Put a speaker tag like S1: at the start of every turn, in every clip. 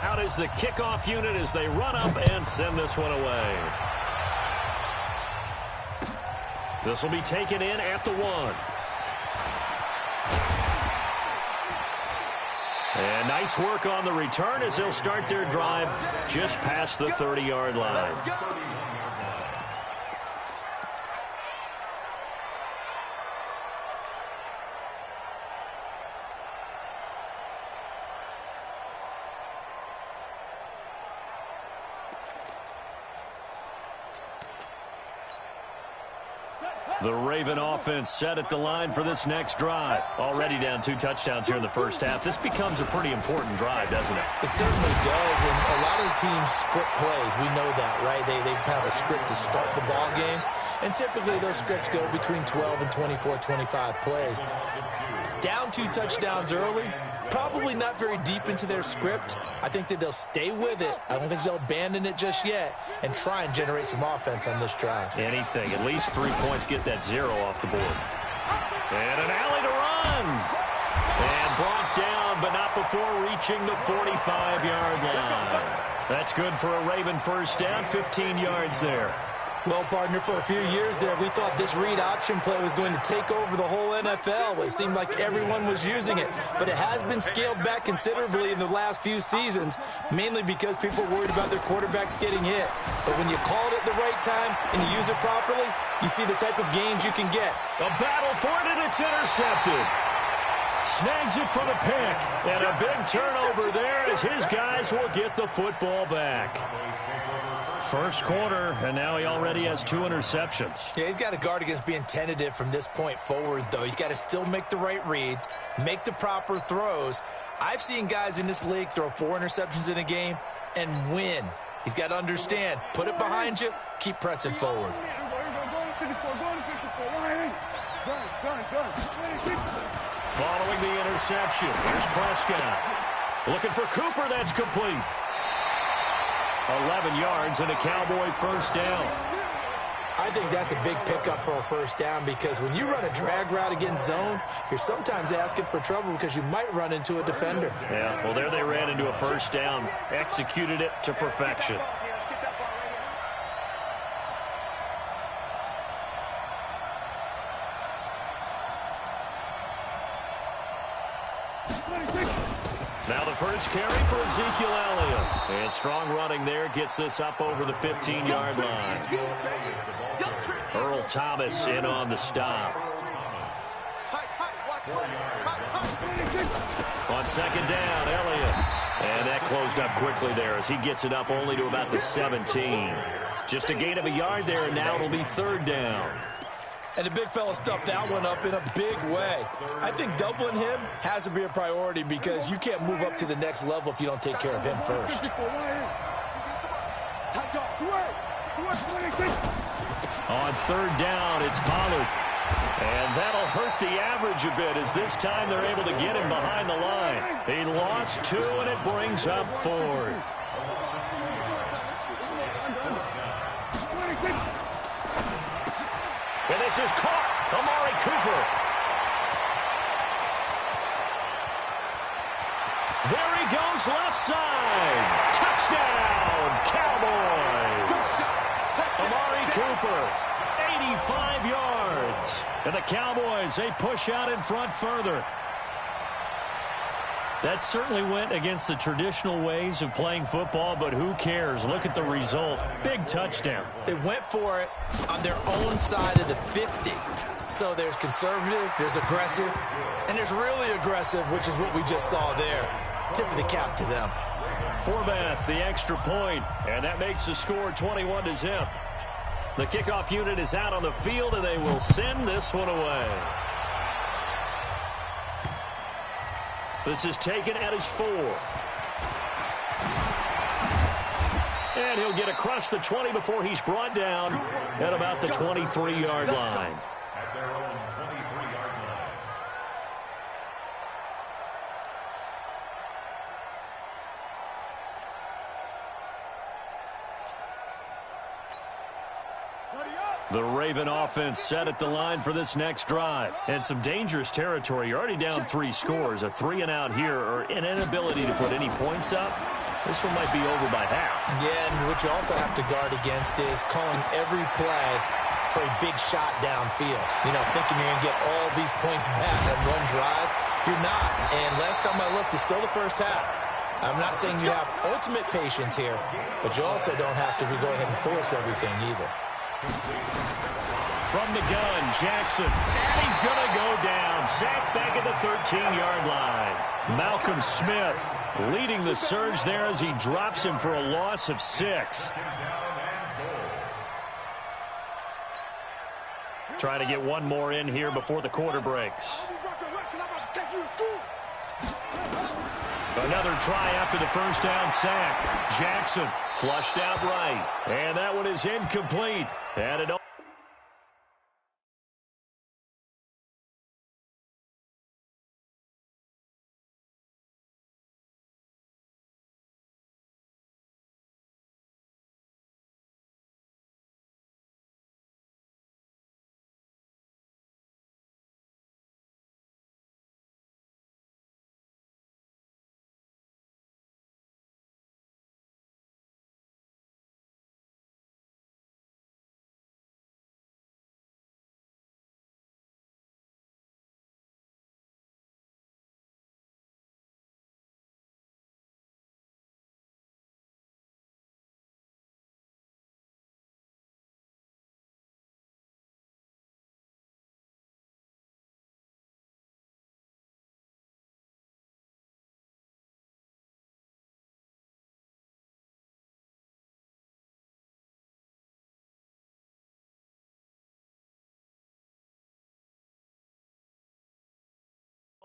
S1: Out is the kickoff unit as they run up and send this one away. This will be taken in at the 1. And nice work on the return as they'll start their drive just past the 30-yard line. The Raven offense set at the line for this next drive. Already down 2 touchdowns here in the first half. This becomes a pretty important drive, doesn't it?
S2: It certainly does, and a lot of the teams script plays. We know that, right? They have a script to start the ball game, and typically those scripts go between 12 and 24, 25 plays. Down 2 touchdowns early, probably not very deep into their script. I think that they'll stay with it. I don't think they'll abandon it just yet and try and generate some offense on this drive.
S1: Anything. At least 3 points. Get that 0 off the board. And an alley to run. And brought down, but not before reaching the 45-yard line. That's good for a Raven first down. 15 yards there.
S2: Well, partner, for a few years there, we thought this read option play was going to take over the whole NFL. It seemed like everyone was using it, but it has been scaled back considerably in the last few seasons, mainly because people are worried about their quarterbacks getting hit. But when you call it at the right time and you use it properly, you see the type of gains you can get.
S1: A battle for it, and it's intercepted. Snags it for the pick, and a big turnover there as his guys will get the football back. First quarter, and now he already has 2 interceptions.
S2: Yeah, he's got to guard against being tentative from this point forward, though. He's got to still make the right reads, make the proper throws. I've seen guys in this league throw 4 interceptions in a game and win. He's got to understand, put it behind you, keep pressing forward.
S1: Following the interception, here's Prescott. Looking for Cooper, that's complete. 11 yards and a Cowboy first down.
S2: I think that's a big pickup for a first down because when you run a drag route against zone, you're sometimes asking for trouble because you might run into a defender.
S1: Yeah, well, there they ran into a first down, executed it to perfection. Now the first carry for Ezekiel Elliott. And strong running there gets this up over the 15-yard line. Earl Thomas in on the stop. On second down, Elliott. And that closed up quickly there as he gets it up only to about the 17. Just a gain of a yard there, and now it'll be third down.
S2: And the big fella stuffed that one up in a big way. I think doubling him has to be a priority because you can't move up to the next level if you don't take care of him first.
S1: On third down, it's Pollard. And that'll hurt the average a bit as this time they're able to get him behind the line. He lost 2, and it brings up 4th. And this is caught. Amari Cooper. There he goes, left side. Touchdown, Cowboys. Amari Cooper, 85 yards. And the Cowboys, they push out in front further. That certainly went against the traditional ways of playing football, but who cares? Look at the result. Big touchdown.
S2: They went for it on their own side of the 50. So there's conservative, there's aggressive, and there's really aggressive, which is what we just saw there. Tip of the cap to them.
S1: Forbath, the extra point, and that makes the score 21-0. The kickoff unit is out on the field, and they will send this one away. This is taken at his 4. And he'll get across the 20 before he's brought down at about the 23-yard line. The Raven offense set at the line for this next drive. And some dangerous territory. You're already down 3 scores. A 3-and-out here or an inability to put any points up This one might be over by half.
S2: Yeah, and what you also have to guard against is calling every play for a big shot downfield. You know, thinking you're going to get all these points back on one drive. You're not. And last time I looked, it's still the first half. I'm not saying you have ultimate patience here, but you also don't have to go ahead and force everything either.
S1: From the gun, Jackson. And he's going to go down. Sacked back at the 13-yard line. Malcolm Smith leading the surge there as he drops him for a loss of 6. Trying to get one more in here before the quarter breaks. Another try after the first down sack. Jackson flushed out right. And that one is incomplete. And it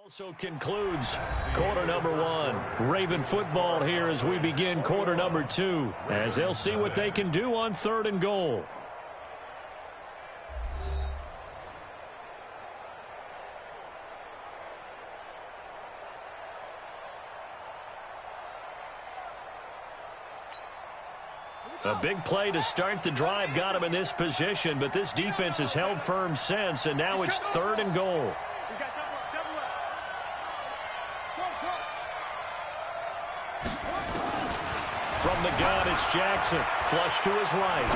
S1: also concludes quarter number 1. Raven football here as we begin quarter number 2, as they'll see what they can do on 3rd and goal. A big play to start the drive got him in this position, but this defense has held firm since, and now it's 3rd and goal. From the gun, it's Jackson. Flush to his right.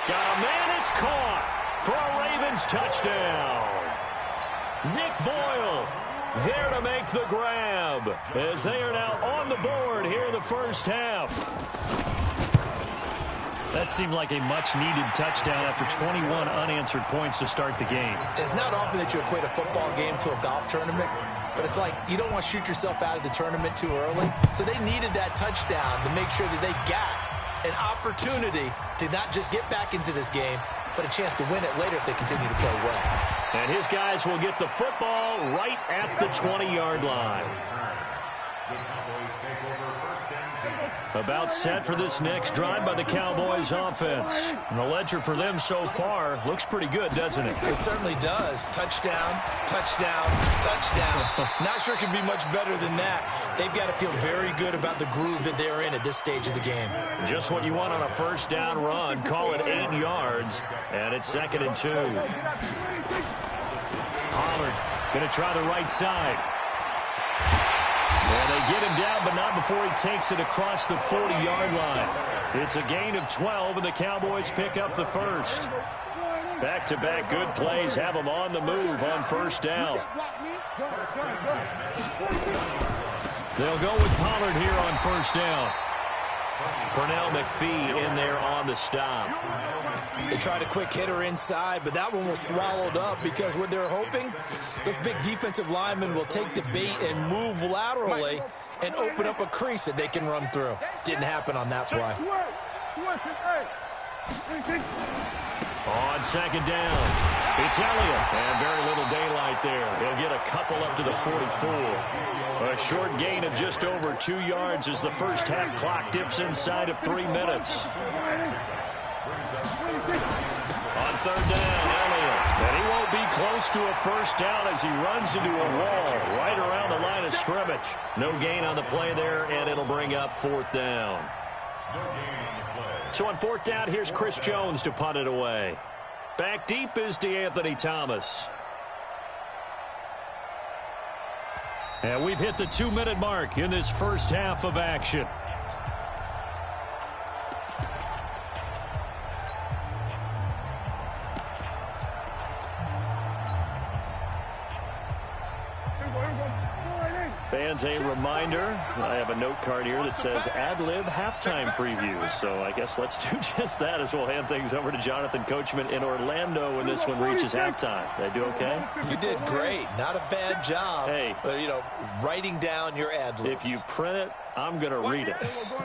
S1: Got a man, it's caught for a Ravens touchdown. Nick Boyle there to make the grab as they are now on the board here in the first half. That seemed like a much-needed touchdown after 21 unanswered points to start the game.
S2: It's not often that you equate a football game to a golf tournament, but it's like you don't want to shoot yourself out of the tournament too early. So they needed that touchdown to make sure that they got an opportunity to not just get back into this game, but a chance to win it later if they continue to play well.
S1: And his guys will get the football right at the 20-yard line. About set for this next drive by the Cowboys offense. And the ledger for them so far looks pretty good, doesn't it?
S2: It certainly does. Touchdown, touchdown, touchdown. Not sure it can be much better than that. They've got to feel very good about the groove that they're in at this stage of the game.
S1: Just what you want on a first down run. Call it 8 yards, and it's 2nd and 2. Pollard going to try the right side. And they get him down, but not before he takes it across the 40-yard line. It's a gain of 12, and the Cowboys pick up the first. Back-to-back good plays have them on the move on first down. They'll go with Pollard here on first down. Pernell McPhee in there on the stop.
S2: They tried a quick hitter inside, but that one was swallowed up because what they're hoping, those big defensive linemen will take the bait and move laterally and open up a crease that they can run through. Didn't happen on that play.
S1: On second down, it's Elliott. And very little daylight there. He'll get a couple up to the 44. A short gain of just over 2 yards as the first half clock dips inside of 3 minutes. On third down, Elliott. And he won't be close to a first down as he runs into a wall right around the line of scrimmage. No gain on the play there, and it'll bring up 4th down. So on 4th down, here's Chris Jones to punt it away. Back deep is DeAnthony Thomas. And we've hit the 2-minute mark in this first half of action. Fans, a reminder, I have a note card here that says ad-lib halftime preview. So I guess let's do just that as we'll hand things over to Jonathan Coachman in Orlando when this one reaches halftime. Did I do okay?
S2: You did great. Not a bad job.
S1: Hey,
S2: writing down your ad-libs.
S1: If you print it, I'm going to read it.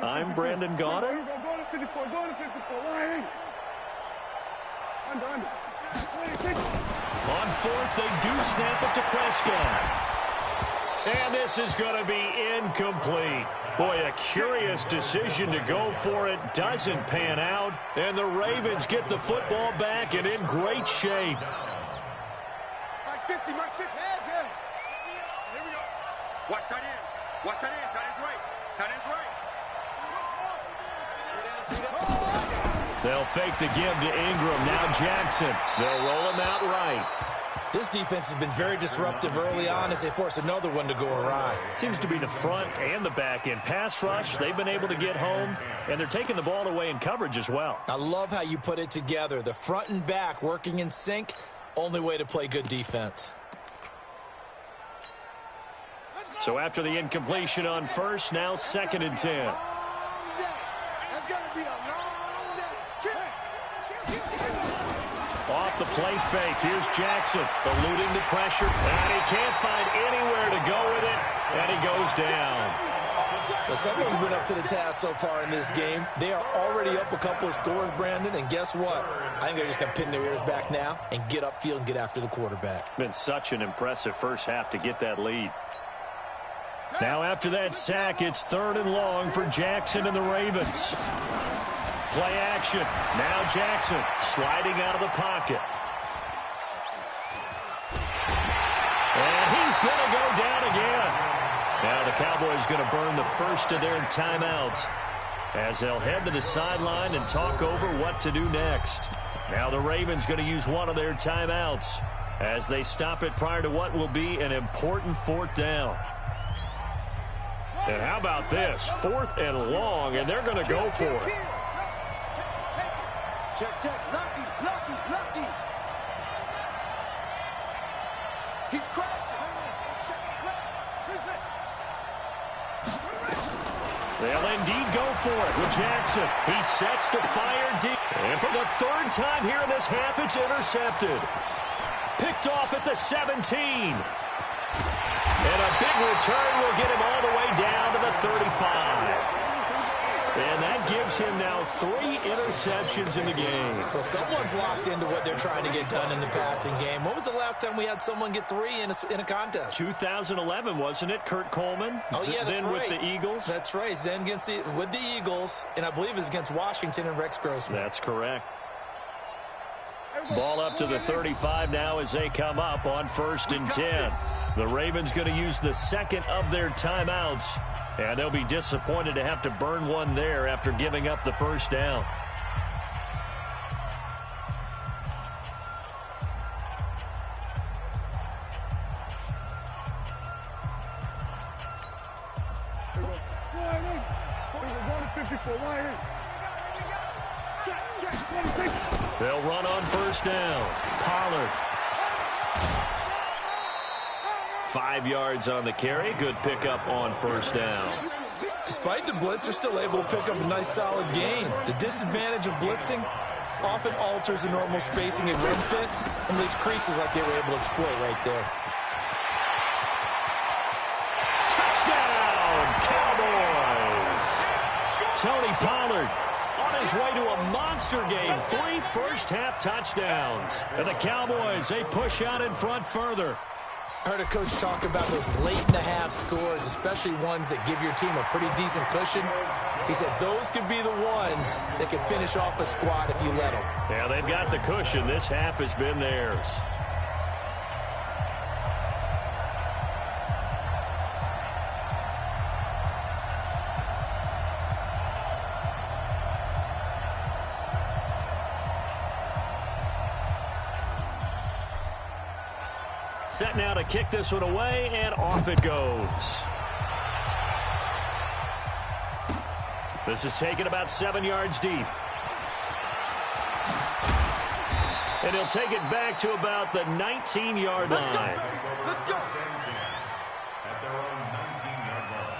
S1: I'm Brandon Gaudin. On fourth, they do snap it to Prescott. And this is going to be incomplete. Boy, a curious decision to go for it. Doesn't pan out. And the Ravens get the football back and in great shape.
S3: Mark 50, Mark 50. Here we go. Watch tight end. Watch tight end. Tight end's right. Tight end's right.
S1: They'll fake the give to Ingram. Now Jackson. They'll roll him out right.
S2: This defense has been very disruptive early on as they force another one to go awry.
S1: Seems to be the front and the back end. Pass rush, they've been able to get home, and they're taking the ball away in coverage as well.
S2: I love how you put it together. The front and back working in sync, only way to play good defense.
S1: So after the incompletion on first, now 2nd and 10.
S3: That's going to be a long day.
S1: Off the play fake. Here's Jackson eluding the pressure. And he can't find anywhere to go with it. And he goes down.
S2: Well, someone's been up to the task so far in this game. They are already up a couple of scores, Brandon. And guess what? I think they're just going to pin their ears back now and get upfield and get after the quarterback.
S1: Been such an impressive first half to get that lead. Now after that sack, it's 3rd and long for Jackson and the Ravens. Play action. Now Jackson sliding out of the pocket. And he's going to go down again. Now the Cowboys going to burn the first of their timeouts as they'll head to the sideline and talk over what to do next. Now the Ravens going to use one of their timeouts as they stop it prior to what will be an important 4th down. And how about this? 4th and long, and they're going to go for it.
S3: Check. Lucky. He's crashing.
S1: They'll indeed go for it with Jackson. He sets to fire deep. And for the 3rd time here in this half, it's intercepted. Picked off at the 17. And a big return will get him all the way down to the 35. And that gives him now 3 interceptions in the game.
S2: Well, someone's locked into what they're trying to get done in the passing game. When was the last time we had someone get 3 in a contest?
S1: 2011, wasn't it? Kurt Coleman?
S2: Oh, yeah, that's
S1: then
S2: right.
S1: With the Eagles?
S2: That's right. Then with the Eagles, and I believe it's against Washington and Rex Grossman.
S1: That's correct. Ball up to the 35 now as they come up on 1st and 10. The Ravens going to use the 2nd of their timeouts. And they'll be disappointed to have to burn one there after giving up the first down. They'll run on 1st down. Pollard. 5 yards on the carry. Good pickup on 1st down.
S2: Despite the blitz, they're still able to pick up a nice solid gain. The disadvantage of blitzing often alters the normal spacing and run fits and leaves creases like they were able to exploit right there.
S1: Touchdown, Cowboys! Tony Pollard on his way to a monster game. 3 first-half touchdowns. And the Cowboys, they push out in front further.
S2: I heard a coach talk about those late-in-the-half scores, especially ones that give your team a pretty decent cushion. He said those could be the ones that can finish off a squad if you let them.
S1: Yeah, they've got the cushion. This half has been theirs. Set now to kick this one away, and off it goes. This is taken about 7 yards deep. And he'll take it back to about the 19-yard line.
S3: Let's go.
S4: At their own 19-yard line.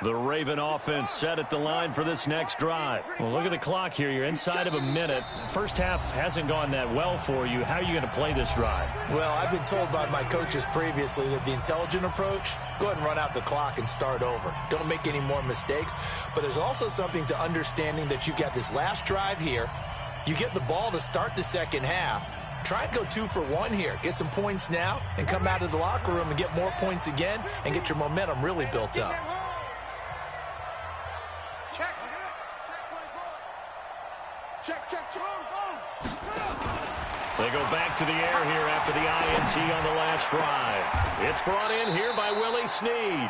S1: The Raven offense set at the line for this next drive. Well, look at the clock here. You're inside of a minute. First half hasn't gone that well for you. How are you going to play this drive?
S2: Well, I've been told by my coaches previously that the intelligent approach, go ahead and run out the clock and start over. Don't make any more mistakes. But there's also something to understanding that you've got this last drive here. You get the ball to start the second half. Try and go 2 for 1 here. Get some points now and come out of the locker room and get more points again and get your momentum really built up.
S3: Check.
S1: They go back to the air here after the INT on the last drive. It's brought in here by Willie Snead.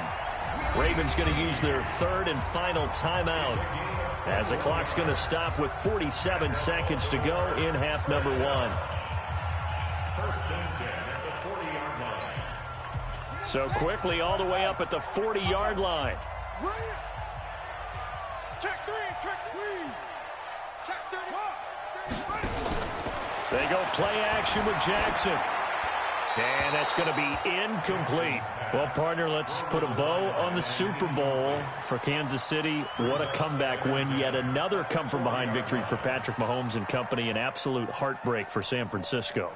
S1: Ravens going to use their third and final timeout as the clock's going to stop with 47 seconds to go in half number 1.
S4: First and 10 at the 40-yard line.
S1: So quickly all the way up at the 40-yard line.
S3: Check 3.
S1: They go play action with Jackson. And that's going to be incomplete. Well, partner, let's put a bow on the Super Bowl for Kansas City. What a comeback win. Yet another come-from-behind victory for Patrick Mahomes and company. An absolute heartbreak for San Francisco.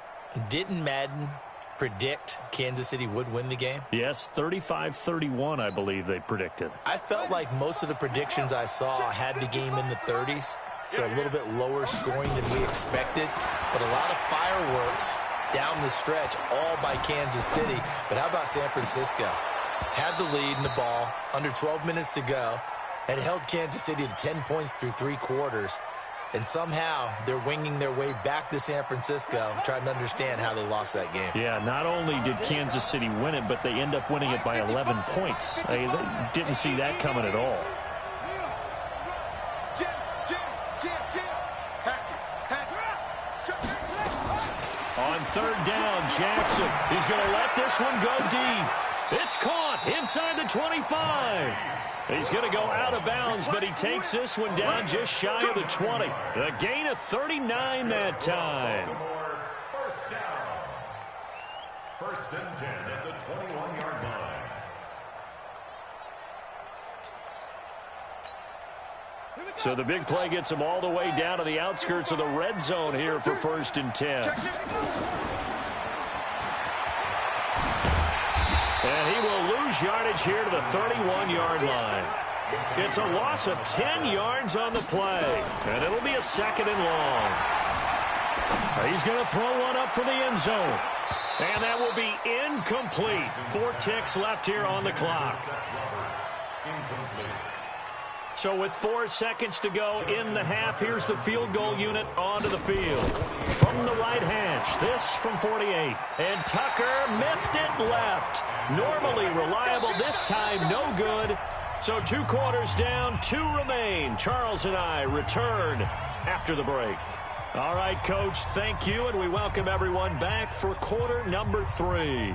S2: Didn't Madden predict Kansas City would win the game?
S1: Yes, 35-31, I believe they predicted.
S2: I felt like most of the predictions I saw had the game in the 30s. So a little bit lower scoring than we expected. But a lot of fireworks down the stretch, all by Kansas City. But how about San Francisco? Had the lead in the ball, under 12 minutes to go, and held Kansas City to 10 points through 3 quarters. And somehow they're winging their way back to San Francisco, trying to understand how they lost that game.
S1: Yeah, not only did Kansas City win it, but they end up winning it by 11 points. They didn't see that coming at all. On third down, Jackson. He's going to let this one go deep. It's caught inside the 25. He's going to go out of bounds, but he takes this one down just shy of the 20. A gain of 39 that time.
S4: First down. First and 10 at the 21-yard line.
S1: So the big play gets him all the way down to the outskirts of the red zone here for first and 10. And he will lose yardage here to the 31-yard line. It's a loss of 10 yards on the play. And it'll be a second and long. He's going to throw one up for the end zone. And that will be incomplete. 4 ticks left here on the clock. So with 4 seconds to go in the half, here's the field goal unit onto the field. From the right hash, this from 48. And Tucker missed it left. Normally reliable, this time no good. So 2 quarters down, 2 remain. Charles and I return after the break. All right, Coach, thank you, and we welcome everyone back for quarter number 3.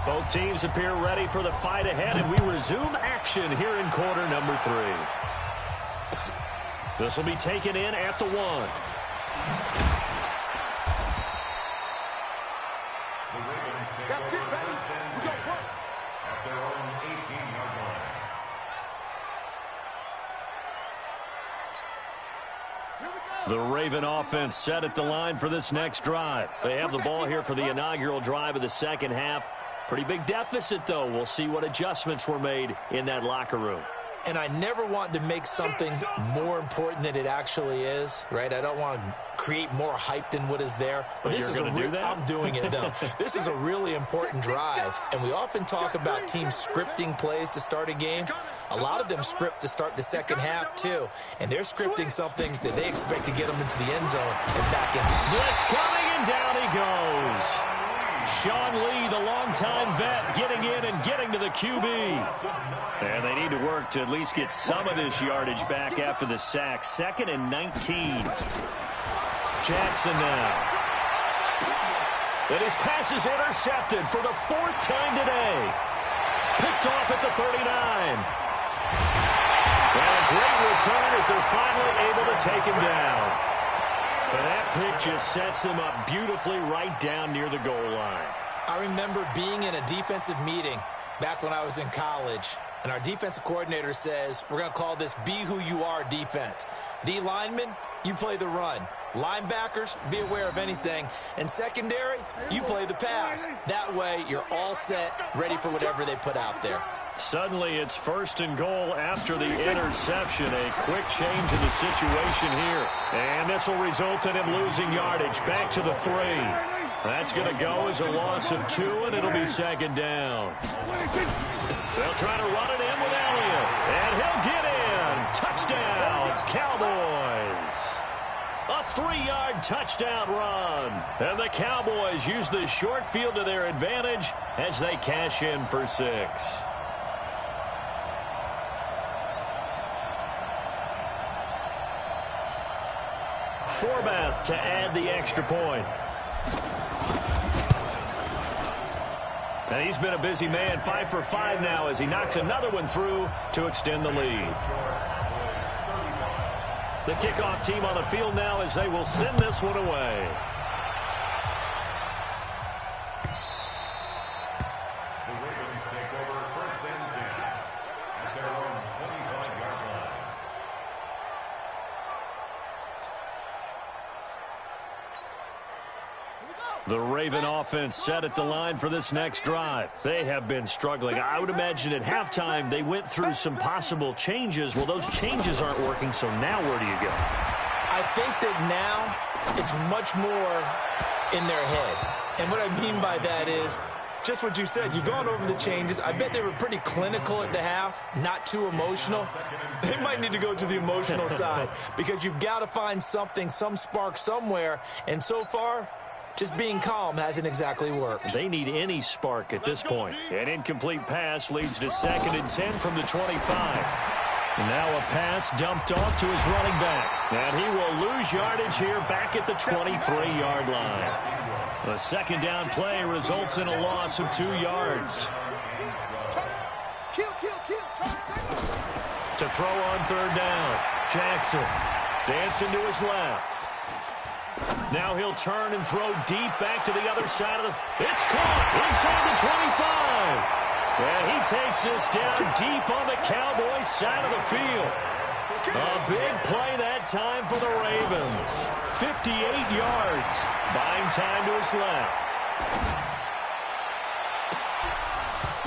S1: Both teams appear ready for the fight ahead, and we resume action here in quarter number 3. This will be taken in at the 1.
S4: The Ravens take over first and 10 at their own 18-yard line.
S1: The Raven offense set at the line for this next drive. They have the ball here for the inaugural drive of the second half. Pretty big deficit, though. We'll see what adjustments were made in that locker room.
S2: and I never want to make something more important than it actually is, right? I don't want to create more hype than what is there. But this is I'm doing it, though. This is a really important drive, and we often talk about teams scripting plays to start a game. A lot of them script to start the second half, too, and they're scripting something that they expect to get them into the end zone and back into.
S1: Blitz coming, and down he goes. Sean Lee, the longtime vet, getting in and getting to the QB. And they need to work to at least get some of this yardage back after the sack. 2nd and 19. Jackson now. And his pass is intercepted for the 4th time today. Picked off at the 39. And a great return as they're finally able to take him down. And that pick just sets him up beautifully right down near the goal line.
S2: I remember being in a defensive meeting back when I was in college, and our defensive coordinator says, we're going to call this Be Who You Are defense. D linemen, you play the run. Linebackers, be aware of anything. And secondary, you play the pass. That way, you're all set, ready for whatever they put out there.
S1: Suddenly, it's 1st and goal after the interception. A quick change in the situation here. And this will result in him losing yardage. Back to the 3. That's going to go as a loss of 2, and it'll be 2nd down. They'll try to run it in with Elliott. And he'll get in. Touchdown, Cowboys. A 3-yard touchdown run. And the Cowboys use the short field to their advantage as they cash in for 6. Forbath to add the extra point. And he's been a busy man, 5 for 5 now as he knocks another one through to extend the lead. The kickoff team on the field now as they will send this one away.
S4: The Ravens take over 1st and 10 at their own 25-yard line.
S1: The Raven offense set at the line for this next drive. They have been struggling. I would imagine at halftime they went through some possible changes. Well, those changes aren't working, so now where do you go?
S2: I think that now it's much more in their head. And what I mean by that is just what you said. You've gone over the changes. I bet they were pretty clinical at the half, not too emotional. They might need to go to the emotional side because you've got to find something, some spark somewhere. And so far, just being calm hasn't exactly worked.
S1: They need any spark at this point. An incomplete pass leads to 2nd and 10 from the 25. Now a pass dumped off to his running back. And he will lose yardage here back at the 23-yard line. The 2nd down play results in a loss of 2 yards. To throw on 3rd down, Jackson dancing to his left. Now he'll turn and throw deep back to the other side of the... It's caught inside the 25. And he takes this down deep on the Cowboys side of the field. A big play that time for the Ravens. 58 yards. Buying time to his left.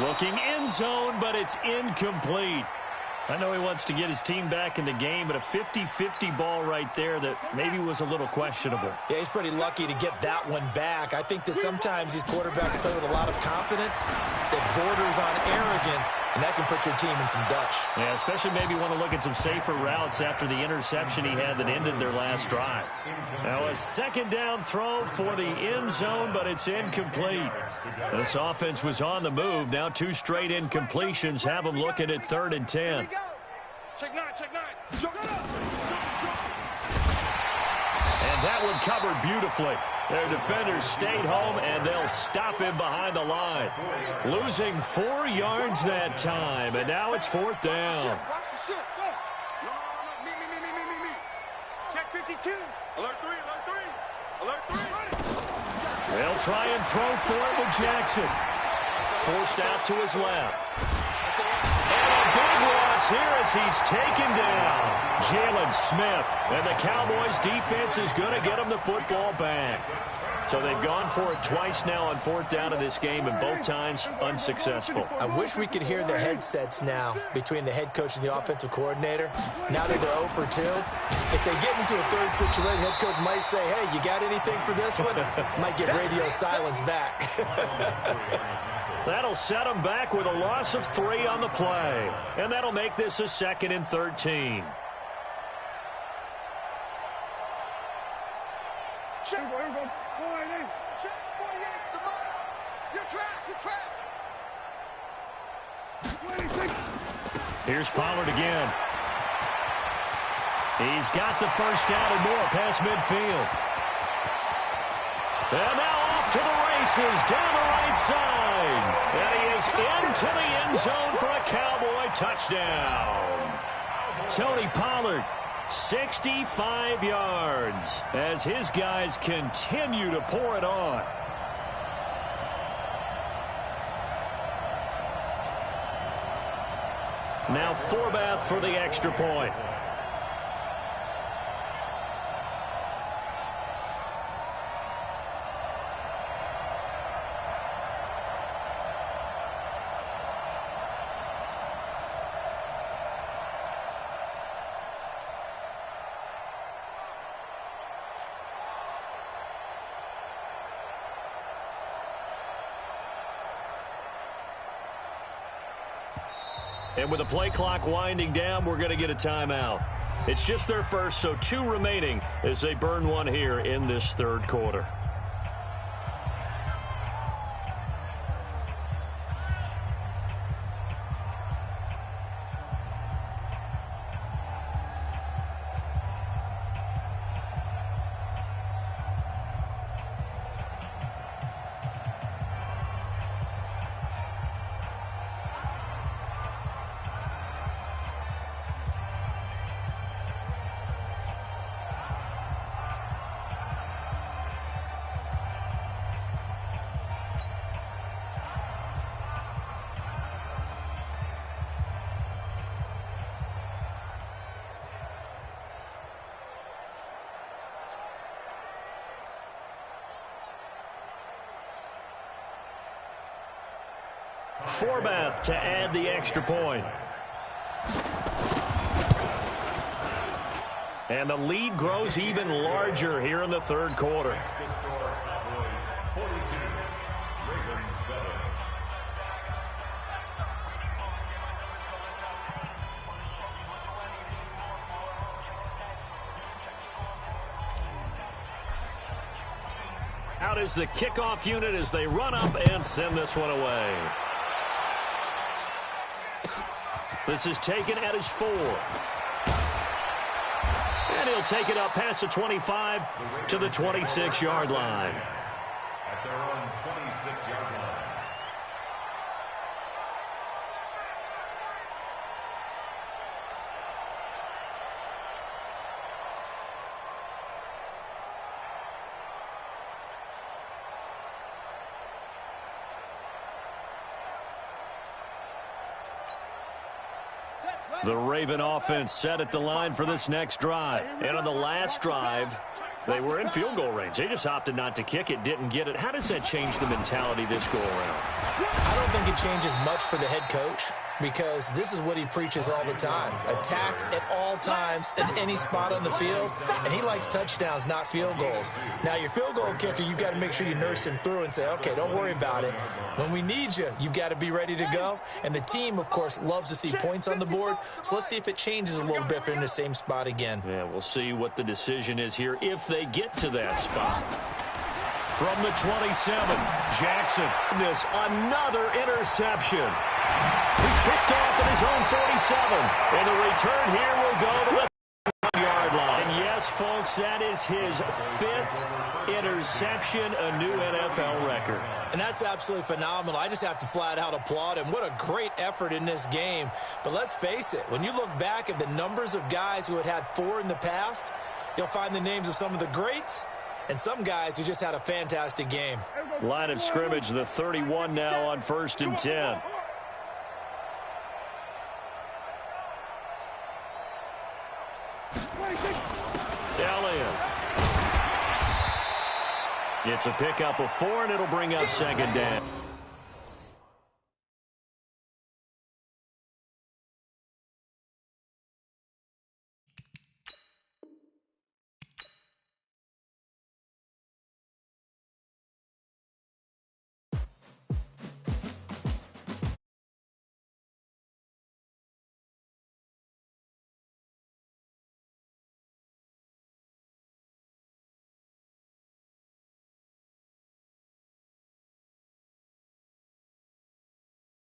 S1: Looking end zone, but it's incomplete. I know he wants to get his team back in the game, but a 50-50 ball right there that maybe was a little questionable.
S2: Yeah, he's pretty lucky to get that one back. I think that sometimes these quarterbacks play with a lot of confidence that borders on arrogance, and that can put your team in some Dutch.
S1: Yeah, especially maybe want to look at some safer routes after the interception he had that ended their last drive. Now a 2nd down throw for the end zone, but it's incomplete. This offense was on the move. Now 2 straight incompletions have them looking at 3rd and 10.
S3: Check 9, check 9.
S1: And that one covered beautifully. Their defenders stayed home, and they'll stop him behind the line. Losing 4 yards that time, and now it's 4th down.
S3: Watch the shit. Go. No. Me. Check 52. Alert 3, alert 3. Alert 3.
S1: They'll try and throw for it with Jackson. Forced out to his left. And a big loss here as he's taken down. Jalen Smith. And the Cowboys defense is going to get him the football back. So they've gone for it twice now on 4th down in this game, and both times unsuccessful.
S2: I wish we could hear the headsets now between the head coach and the offensive coordinator. Now that they're 0 for 2, if they get into a third situation, head coach might say, hey, you got anything for this one? Might get radio silence back.
S1: That'll set them back with a loss of 3 on the play. And that'll make this a 2nd and 13.
S3: Check. Check 48. You're trapped. You're trapped.
S1: Here's Pollard again. He's got the first down and more past midfield. And now off to the races down the right side. And he is into the end zone for a Cowboy touchdown. Tony Pollard, 65 yards as his guys continue to pour it on. Now Forbath for the extra point. And with the play clock winding down, we're going to get a timeout. It's just their first, so 2 remaining as they burn one here in this 3rd quarter. Forbath to add the extra point. And the lead grows even larger here in the 3rd quarter. Out is the kickoff unit as they run up and send this one away. This is taken at his 4. And he'll take it up past the 25 to the 26-yard line.
S4: At their own 26-yard line.
S1: The Raven offense set at the line for this next drive. And on the last drive, they were in field goal range. They just opted not to kick it, didn't get it. How does that change the mentality this go around?
S2: I don't think it changes much for the head coach because this is what he preaches all the time. Attack at all times at any spot on the field, and he likes touchdowns, not field goals. Now, your field goal kicker, you've got to make sure you nurse him through and say, okay, don't worry about it. When we need you, you've got to be ready to go. And the team, of course, loves to see points on the board, so let's see if it changes a little bit if they're in the same spot again.
S1: Yeah, we'll see what the decision is here if they get to that spot. From the 27, Jackson. This another interception. He's picked off at his own 47. And the return here will go to the 1-yard line. And yes, folks, that is his 5th interception, a new NFL record.
S2: And that's absolutely phenomenal. I just have to flat out applaud him. What a great effort in this game. But let's face it, when you look back at the numbers of guys who had 4 in the past, you'll find the names of some of the greats and some guys who just had a fantastic game.
S1: Line of scrimmage, the 31 now on 1st and 10. Elliott. It's a pickup of 4, and it'll bring up second down.